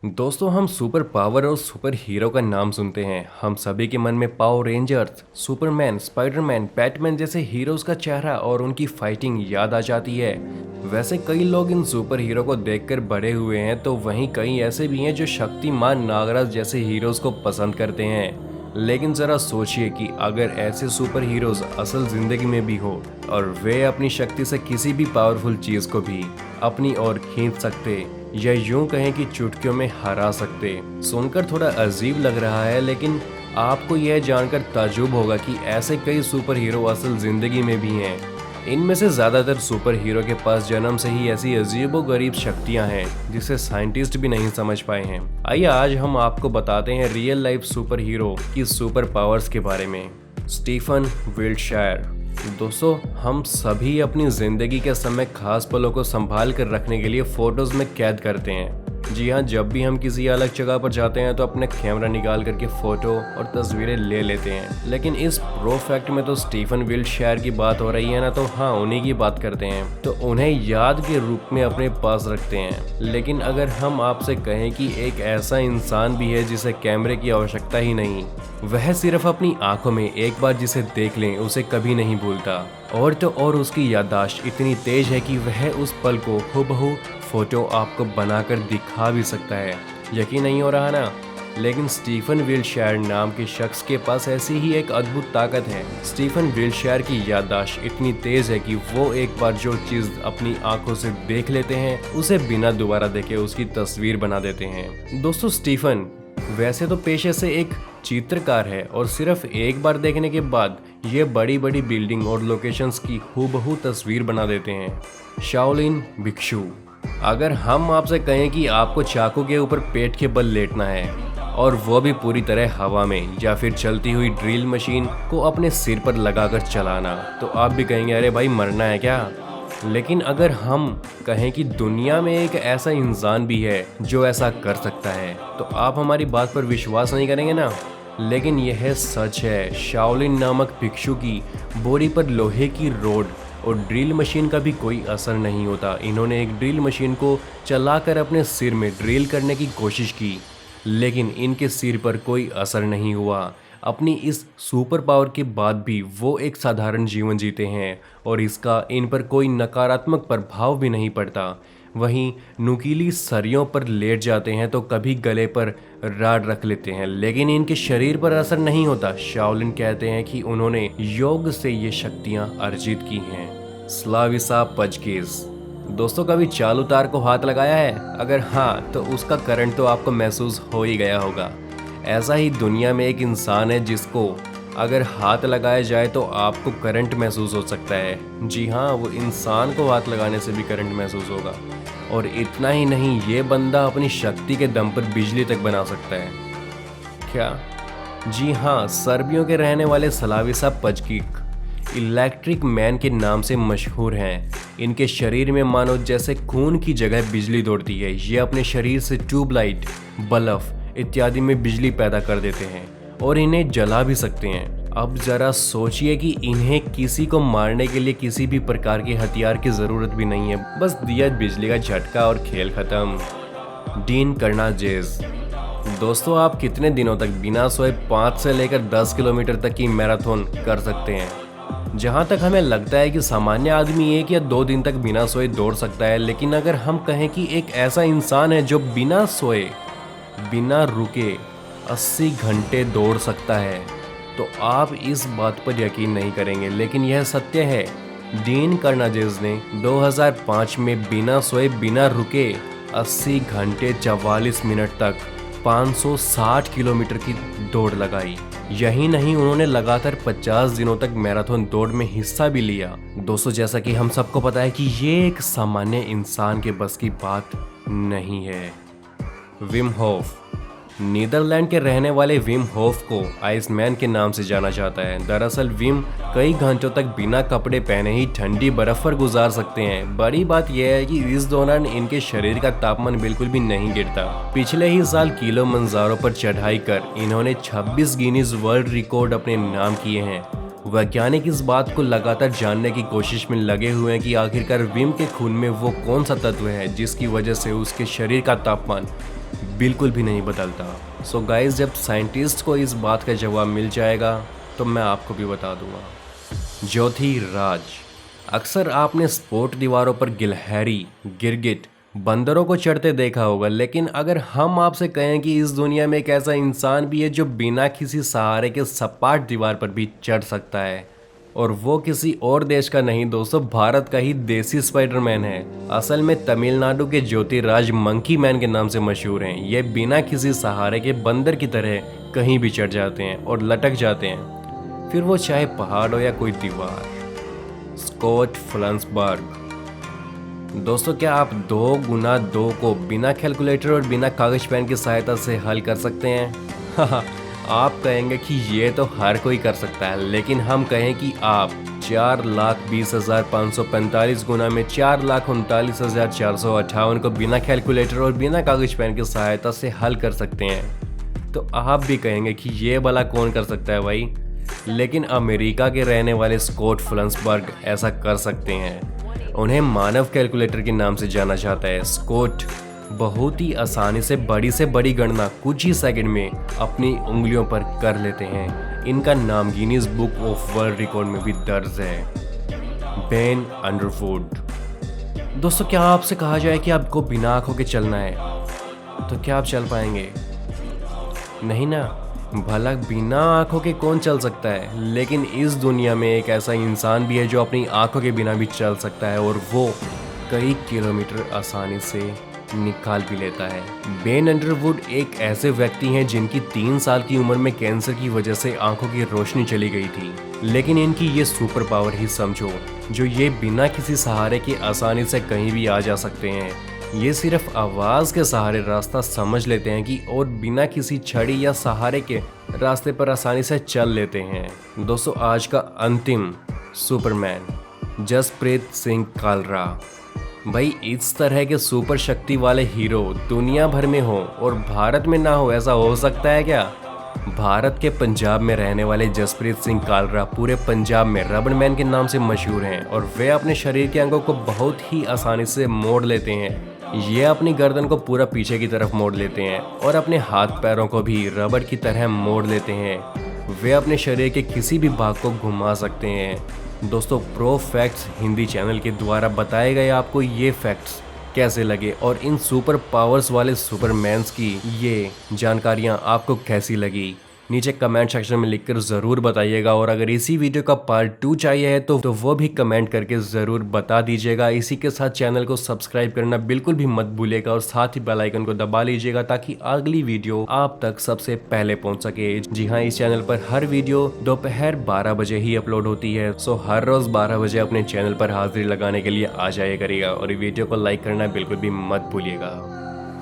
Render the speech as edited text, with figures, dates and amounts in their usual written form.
दोस्तों, हम super power और सुपर हीरो का नाम सुनते हैं। हम सभी के मन में power rangers, Superman, Spiderman, Batman जैसे हीरोज का चेहरा और उनकी फाइटिंग याद आ जाती है। वैसे कई लोग इन सुपर हीरो को देखकर बड़े हुए हैं, तो वहीं कई ऐसे भी हैं जो शक्तिमान, नागराज जैसे हीरोज को पसंद करते हैं। लेकिन जरा सोचिए कि अगर ऐसे सुपर हीरोज असल जिंदगी में भी हो और वे अपनी शक्ति से किसी भी पावरफुल चीज को भी अपनी ओर खींच सकते या यूं कहें कि चुटकियों में हरा सकते। सुनकर थोड़ा अजीब लग रहा है, लेकिन आपको यह जानकर ताज्जुब होगा कि ऐसे कई सुपर हीरो असल जिंदगी में भी हैं। इनमें से ज्यादातर सुपर हीरो के पास जन्म से ही ऐसी अजीबोगरीब शक्तियां हैं जिसे साइंटिस्ट भी नहीं समझ पाए हैं। आइए आज हम आपको बताते हैं रियल लाइफ सुपर हीरो की सुपर पावर्स के बारे में। Stephen Wiltshire. दोस्तों, हम सभी अपनी जिंदगी के समय खास पलों को संभाल कर रखने के लिए फोटोज में कैद करते हैं। जी हाँ, जब भी हम किसी अलग जगह पर जाते हैं तो अपने कैमरा निकाल करके फोटो और तस्वीरें ले लेते हैं। लेकिन इस प्रो फैक्ट में तो स्टीफन विल्टशायर की बात हो रही है ना, तो हाँ, उन्हीं की बात करते हैं। तो उन्हें याद के रूप में अपने पास रखते हैं। लेकिन अगर हम आपसे कहें कि एक ऐसा इंसान भी है जिसे कैमरे की आवश्यकता ही नहीं, वह सिर्फ अपनी आंखों में एक बार जिसे देख लें उसे कभी नहीं भूलता। और तो और उसकी याददाश्त इतनी तेज है कि वह उस पल को हूबहू फोटो आपको बनाकर दिखा भी सकता है। यकीन नहीं हो रहा ना? लेकिन स्टीफन विल्टशायर नाम के शख्स के पास ऐसी ही एक अद्भुत ताकत है। स्टीफन विल्टशायर की याददाश्त इतनी तेज है कि वो एक बार जो चीज अपनी आंखों से देख लेते हैं उसे बिना दोबारा देखे उसकी तस्वीर बना देते हैं। दोस्तों, स्टीफन वैसे तो पेशे से एक चित्रकार है और सिर्फ एक बार देखने के बाद ये बड़ी बड़ी बिल्डिंग और लोकेशंस की हूबहू तस्वीर बना देते हैं। शाओलिन भिक्षु। अगर हम आपसे कहें कि आपको चाकू के ऊपर पेट के बल लेटना है और वो भी पूरी तरह हवा में, या फिर चलती हुई ड्रिल मशीन को अपने सिर पर लगाकर चलाना, तो आप भी कहेंगे अरे भाई मरना है क्या। लेकिन अगर हम कहें कि दुनिया में एक ऐसा इंसान भी है जो ऐसा कर सकता है, तो आप हमारी बात पर विश्वास नहीं करेंगे ना। लेकिन यह सच है। शाओलिन नामक भिक्षु की बॉडी पर लोहे की रोड और ड्रिल मशीन का भी कोई असर नहीं होता। इन्होंने एक ड्रिल मशीन को चलाकर अपने सिर में ड्रिल करने की कोशिश की, लेकिन इनके सिर पर कोई असर नहीं हुआ। अपनी इस सुपर पावर के बाद भी वो एक साधारण जीवन जीते हैं और इसका इन पर कोई नकारात्मक प्रभाव भी नहीं पड़ता। वहीं नुकीली सरियों पर लेट जाते हैं तो कभी गले पर राड रख लेते हैं, लेकिन इनके शरीर पर असर नहीं होता। शाओलिन कहते हैं कि उन्होंने योग से ये शक्तियां अर्जित की हैं। स्लाविसा पजकिस। दोस्तों, कभी चालू तार को हाथ लगाया है? अगर हाँ, तो उसका करंट तो आपको महसूस हो ही गया होगा। ऐसा ही दुनिया में एक इंसान है जिसको अगर हाथ लगाया जाए तो आपको करंट महसूस हो सकता है। जी हाँ, वो इंसान को हाथ लगाने से भी करंट महसूस होगा। और इतना ही नहीं, ये बंदा अपनी शक्ति के दम पर बिजली तक बना सकता है। क्या? जी हाँ, सर्बियों के रहने वाले स्लाविसा पजकिक इलेक्ट्रिक मैन के नाम से मशहूर हैं। इनके शरीर में मानो जैसे खून की जगह बिजली दौड़ती है। ये अपने शरीर से ट्यूबलाइट, बल्ब इत्यादि में बिजली पैदा कर देते हैं और इन्हें जला भी सकते हैं। अब जरा सोचिए कि इन्हें किसी को मारने के लिए किसी भी प्रकार के हथियार की जरूरत भी नहीं है, बस दिया बिजली का झटका और खेल खत्म। डीन कर्नाजेस। दोस्तों, आप कितने दिनों तक बिना सोए 5 से लेकर 10 किलोमीटर तक की मैराथन कर सकते हैं? जहां तक हमें लगता है कि सामान्य आदमी 1 या 2 दिन तक बिना सोए दौड़ सकता है, लेकिन अगर हम कहें कि एक ऐसा इंसान है जो बिना सोए, बिना रुके 80 घंटे दौड़ सकता है, तो आप इस बात पर यकीन नहीं करेंगे, लेकिन यह सत्य है। डीन कर्नाजेस ने 2005 में बिना सोए, बिना रुके 80 घंटे 44 मिनट तक 560 किलोमीटर की दौड़ लगाई। यही नहीं, उन्होंने लगातार 50 दिनों तक मैराथन दौड़ में हिस्सा भी लिया। दोस्तों, जैसा कि हम सबको पता है कि ये एक सामान्य इंसान के बस की बात नहीं है। Vim Hoff. नीदरलैंड के रहने वाले विम होफ को आइसमैन के नाम से जाना जाता है। दरअसल विम कई घंटों तक बिना कपड़े पहने ही ठंडी बर्फ पर गुजार सकते हैं। बड़ी बात यह है कि इस दौरान इनके शरीर का तापमान बिल्कुल भी नहीं गिरता। पिछले ही साल किलिमंजारो पर चढ़ाई कर इन्होंने 26 गिनीज वर्ल्ड रिकॉर्ड अपने नाम किए हैं। वैज्ञानिक इस बात को लगातार जानने की कोशिश में लगे हुए हैं कि आखिरकार विम के खून में वो कौन सा तत्व है जिसकी वजह से उसके शरीर का तापमान बिल्कुल भी नहीं बदलता। सो गाइस, जब साइंटिस्ट को इस बात का जवाब मिल जाएगा तो मैं आपको भी बता दूंगा। ज्योतिराज। अक्सर आपने स्पोर्ट दीवारों पर गिलहरी, गिरगिट, बंदरों को चढ़ते देखा होगा, लेकिन अगर हम आपसे कहें कि इस दुनिया में एक ऐसा इंसान भी है जो बिना किसी सहारे के सपाट दीवार पर भी चढ़ सकता है, और वो किसी और देश का नहीं दोस्तों, भारत का ही देसी स्पाइडरमैन है। असल में तमिलनाडु के ज्योतिराज मंकी मैन के नाम से मशहूर हैं। ये बिना किसी सहारे के बंदर की तरह कहीं भी चढ़ जाते हैं और लटक जाते हैं, फिर वो चाहे पहाड़ हो या कोई दीवार। स्कॉट फ्लंसबर्ग। दोस्तों, क्या आप 2 गुना 2 को बिना कैलकुलेटर और बिना कागज पेन की सहायता से हल कर सकते हैं? आप कहेंगे कि ये तो हर कोई कर सकता है, लेकिन हम कहें कि आप 4,20,545 गुना में 4,39,458 को बिना कैलकुलेटर और बिना कागज पेन की सहायता से हल कर सकते हैं, तो आप भी कहेंगे कि ये भला कौन कर सकता है भाई? लेकिन अमेरिका के रहने वाले स्कॉट फ्लंसबर्ग ऐसा कर सकते हैं। उन्हें मानव कैलकुलेटर के नाम से जाना जाता है। स्कॉट बहुत ही आसानी से बड़ी गणना कुछ ही सेकंड में अपनी उंगलियों पर कर लेते हैं। इनका नाम Guinness book of world record में भी दर्ज है। Ben Underwood. दोस्तों, क्या आपसे कहा जाए कि आपको बिना आंखों के चलना है, तो क्या आप चल पाएंगे? नहीं ना। भला बिना आंखों के कौन चल सकता है? लेकिन इस दुनिया में एक ऐसा इंसान भी है जो अपनी आंखों के बिना भी चल सकता है, और वो कई किलोमीटर आसानी से निकाल भी लेता है। बेन अंडरवुड एक ऐसे व्यक्ति हैं जिनकी 3 साल की उम्र में कैंसर की वजह से आंखों की रोशनी चली गई थी, लेकिन इनकी ये सुपर पावर ही समझो, जो ये बिना किसी सहारे के आसानी से कहीं भी आ जा सकते हैं। ये सिर्फ आवाज के सहारे रास्ता समझ लेते हैं कि और बिना किसी छड़ी या सहारे के रास्ते पर आसानी से चल लेते हैं। दोस्तों, आज का अंतिम सुपरमैन जसप्रीत सिंह कालरा। भाई, इस तरह के सुपर शक्ति वाले हीरो दुनिया भर में हो और भारत में ना हो, ऐसा हो सकता है क्या? भारत के पंजाब में रहने वाले जसप्रीत सिंह कालरा पूरे पंजाब में रबड़ मैन के नाम से मशहूर हैं, और वे अपने शरीर के अंगों को बहुत ही आसानी से मोड़ लेते हैं। ये अपनी गर्दन को पूरा पीछे की तरफ मोड़ लेते हैं और अपने हाथ पैरों को भी रबड़ की तरह मोड़ लेते हैं। वे अपने शरीर के किसी भी भाग को घुमा सकते हैं। दोस्तों, प्रो फैक्ट्स हिंदी चैनल के द्वारा बताए गए आपको ये फैक्ट्स कैसे लगे, और इन सुपर पावर्स वाले सुपरमैन्स की ये जानकारियाँ आपको कैसी लगी, नीचे कमेंट सेक्शन में लिखकर ज़रूर बताइएगा। और अगर इसी वीडियो का पार्ट 2 चाहिए है तो वो भी कमेंट करके ज़रूर बता दीजिएगा। इसी के साथ चैनल को सब्सक्राइब करना बिल्कुल भी मत भूलिएगा, और साथ ही बेल आइकन को दबा लीजिएगा ताकि अगली वीडियो आप तक सबसे पहले पहुंच सके। जी हाँ, इस चैनल पर हर वीडियो दोपहर 12 बजे ही अपलोड होती है, सो हर रोज़ 12 बजे अपने चैनल पर हाजिरी लगाने के लिए आ जाया करिएगा, और वीडियो को लाइक करना बिल्कुल भी मत भूलिएगा।